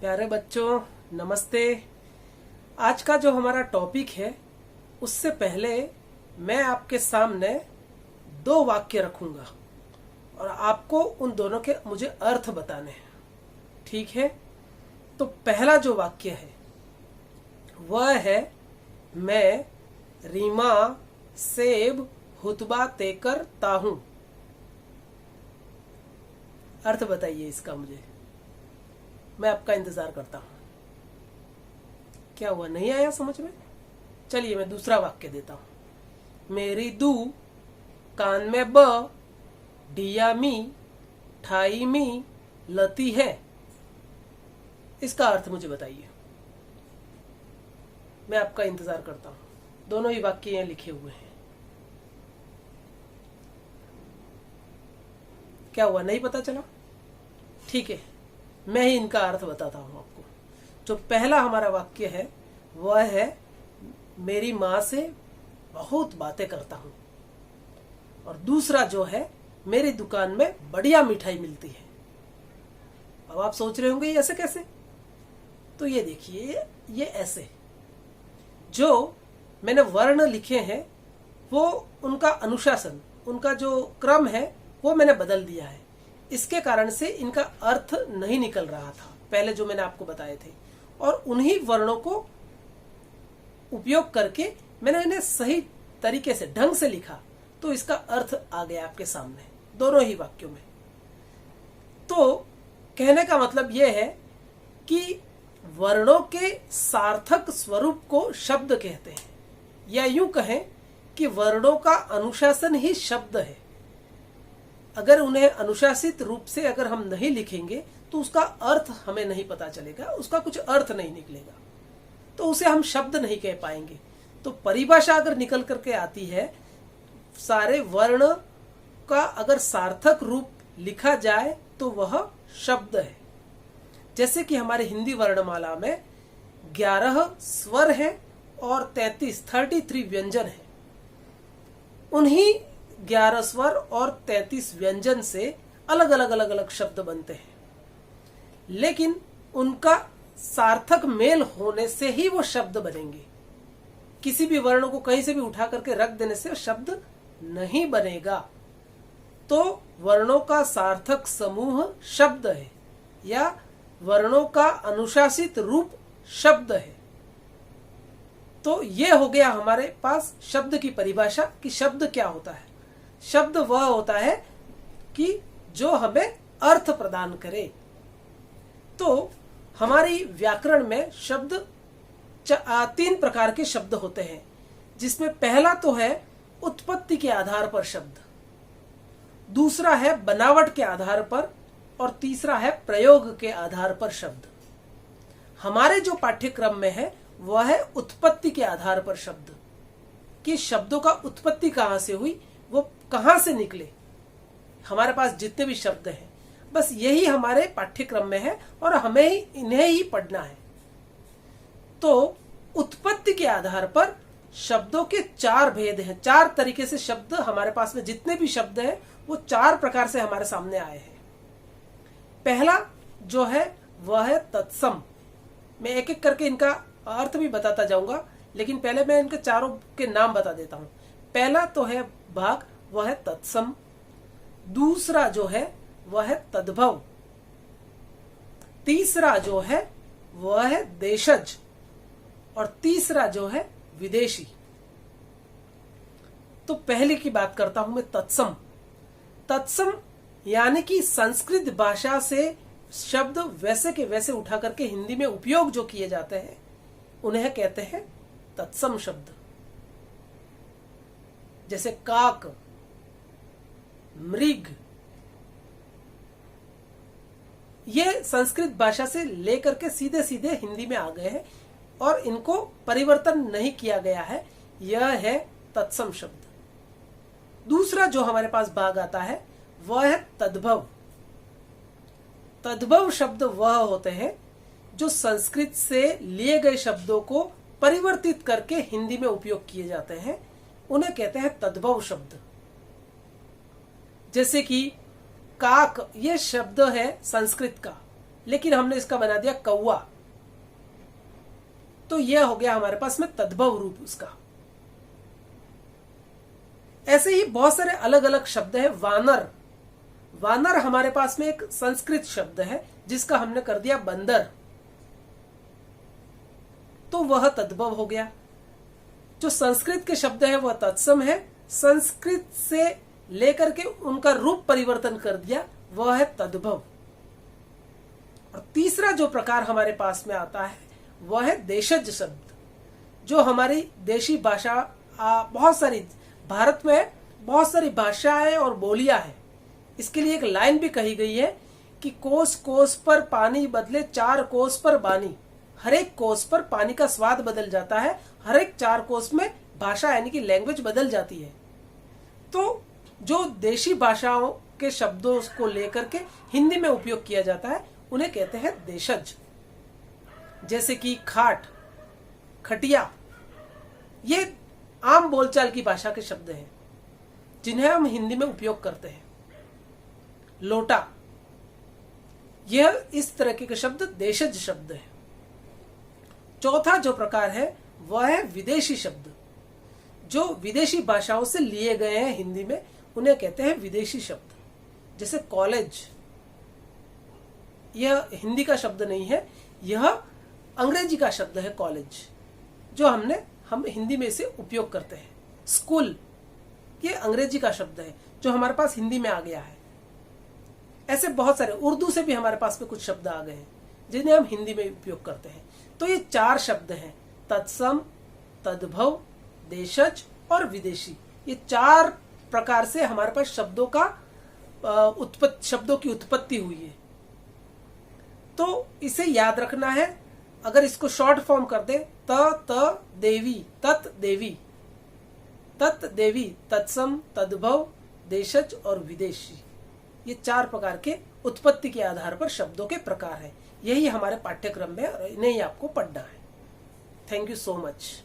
प्यारे बच्चों, नमस्ते। आज का जो हमारा टॉपिक है उससे पहले मैं आपके सामने दो वाक्य रखूंगा और आपको उन दोनों के मुझे अर्थ बताने हैं। ठीक है? तो पहला जो वाक्य है वह है, मैं रीमा सेब हुतबा तेकर ताहूं। अर्थ बताइए इसका मुझे, मैं आपका इंतजार करता हूं। क्या हुआ, नहीं आया समझ में? चलिए मैं दूसरा वाक्य देता हूं। मेरी दू कान में ब डिया मी ठाई मी लती है। इसका अर्थ मुझे बताइए, मैं आपका इंतजार करता हूं। दोनों ही वाक्य यहां लिखे हुए हैं। क्या हुआ, नहीं पता चला? ठीक है, मैं ही इनका अर्थ बताता हूं आपको। जो पहला हमारा वाक्य है वह है, मेरी मां से बहुत बातें करता हूं। और दूसरा जो है, मेरी दुकान में बढ़िया मिठाई मिलती है। अब आप सोच रहे होंगे ये ऐसे कैसे? तो ये देखिए, ये ऐसे जो मैंने वर्ण लिखे हैं वो उनका अनुशासन, उनका जो क्रम है वो मैंने बदल दिया है। इसके कारण से इनका अर्थ नहीं निकल रहा था पहले जो मैंने आपको बताए थे, और उन्हीं वर्णों को उपयोग करके मैंने इन्हें सही तरीके से ढंग से लिखा, तो इसका अर्थ आ गया आपके सामने दोनों ही वाक्यों में। तो कहने का मतलब यह है कि वर्णों के सार्थक स्वरूप को शब्द कहते हैं, या यूं कहें कि वर्णों का अनुशासन ही शब्द है। अगर उन्हें अनुशासित रूप से अगर हम नहीं लिखेंगे तो उसका अर्थ हमें नहीं पता चलेगा, उसका कुछ अर्थ नहीं निकलेगा, तो उसे हम शब्द नहीं कह पाएंगे। तो परिभाषा अगर निकल करके आती है, सारे वर्ण का अगर सार्थक रूप लिखा जाए तो वह शब्द है। जैसे कि हमारे हिंदी वर्णमाला में 11 स्वर हैं और 33 व्यंजन हैं। उन्हीं 11 स्वर और 33 व्यंजन से अलग अलग शब्द बनते हैं, लेकिन उनका सार्थक मेल होने से ही वो शब्द बनेंगे। किसी भी वर्ण को कहीं से भी उठा करके रख देने से शब्द नहीं बनेगा। तो वर्णों का सार्थक समूह शब्द है, या वर्णों का अनुशासित रूप शब्द है। तो ये हो गया हमारे पास शब्द की परिभाषा कि शब्द क्या होता है। शब्द वह होता है कि जो हमें अर्थ प्रदान करे। तो हमारी व्याकरण में शब्द 3 प्रकार के शब्द होते हैं, जिसमें पहला तो है उत्पत्ति के आधार पर शब्द, दूसरा है बनावट के आधार पर, और तीसरा है प्रयोग के आधार पर शब्द। हमारे जो पाठ्यक्रम में है वह है उत्पत्ति के आधार पर शब्द, कि शब्दों का उत्पत्ति कहां से हुई, वो कहां से निकले। हमारे पास जितने भी शब्द हैं बस यही हमारे पाठ्यक्रम में है और हमें इन्हें ही पढ़ना है। तो उत्पत्ति के आधार पर शब्दों के 4 भेद हैं। 4 तरीके से शब्द हमारे पास में जितने भी शब्द हैं वो 4 प्रकार से हमारे सामने आए हैं। पहला जो है वह है तत्सम। मैं एक एक करके इनका अर्थ भी बताता जाऊंगा, लेकिन पहले मैं इनके चारों के नाम बता देता हूं। पहला तो है भाग, वह है तत्सम। दूसरा जो है वह है तद्भव। तीसरा जो है वह है देशज, और तीसरा जो है विदेशी। तो पहले की बात करता हूं मैं, तत्सम। तत्सम यानी कि संस्कृत भाषा से शब्द वैसे के वैसे उठा करके हिंदी में उपयोग जो किए जाते हैं उन्हें कहते हैं तत्सम शब्द। जैसे काक, मृग, ये संस्कृत भाषा से लेकर के सीधे सीधे हिंदी में आ गए हैं और इनको परिवर्तन नहीं किया गया है। यह है तत्सम शब्द। दूसरा जो हमारे पास भाग आता है वह है तद्भव। तद्भव शब्द वह होते हैं जो संस्कृत से लिए गए शब्दों को परिवर्तित करके हिंदी में उपयोग किए जाते हैं, उन्हें कहते हैं तद्भव शब्द। जैसे कि काक, ये शब्द है संस्कृत का, लेकिन हमने इसका बना दिया कौवा, तो यह हो गया हमारे पास में तद्भव रूप उसका। ऐसे ही बहुत सारे अलग अलग शब्द हैं। वानर, वानर हमारे पास में एक संस्कृत शब्द है जिसका हमने कर दिया बंदर, तो वह तद्भव हो गया। जो संस्कृत के शब्द है वह तत्सम है, संस्कृत से लेकर के उनका रूप परिवर्तन कर दिया, वह है तद्भव। और तीसरा जो प्रकार हमारे पास में आता है वह है देशज शब्द, जो हमारी देशी भाषा, बहुत सारी भारत में बहुत सारी भाषाएं और बोलियां हैं। इसके लिए एक लाइन भी कही गई है कि कोस कोस पर पानी बदले 4 कोस पर बानी। हर एक कोस पर पानी का स्वाद बदल जाता है, हर एक 4 कोस में भाषा यानी कि लैंग्वेज बदल जाती है। तो जो देशी भाषाओं के शब्दों को लेकर के हिंदी में उपयोग किया जाता है उन्हें कहते हैं देशज। जैसे कि खाट, खटिया, ये आम बोलचाल की भाषा के शब्द हैं जिन्हें हम हिंदी में उपयोग करते हैं। लोटा, यह इस तरह के शब्द देशज शब्द है। चौथा जो प्रकार है वह है विदेशी शब्द, जो विदेशी भाषाओं से लिए गए हैं हिंदी में, उन्हें कहते हैं विदेशी शब्द। जैसे कॉलेज, यह हिंदी का शब्द नहीं है, यह अंग्रेजी का शब्द है कॉलेज, जो हम हिंदी में इसे उपयोग करते हैं। स्कूल, ये अंग्रेजी का शब्द है जो हमारे पास हिंदी में आ गया है। ऐसे बहुत सारे, उर्दू से भी हमारे पास में कुछ शब्द आ गए हैं जिन्हें हम हिंदी में उपयोग करते हैं। तो ये 4 शब्द हैं, तत्सम, तद्भव, देशज और विदेशी। ये 4 प्रकार से हमारे पास शब्दों की उत्पत्ति हुई है। तो इसे याद रखना है। अगर इसको शॉर्ट फॉर्म कर दे, त देवी, तत् देवी, तत् देवी, तत्सम, तद्भव, देशज और विदेशी, ये 4 प्रकार के उत्पत्ति के आधार पर शब्दों के प्रकार हैं। यही हमारे पाठ्यक्रम में और इन्हें ही आपको पढ़ना है। Thank you so much.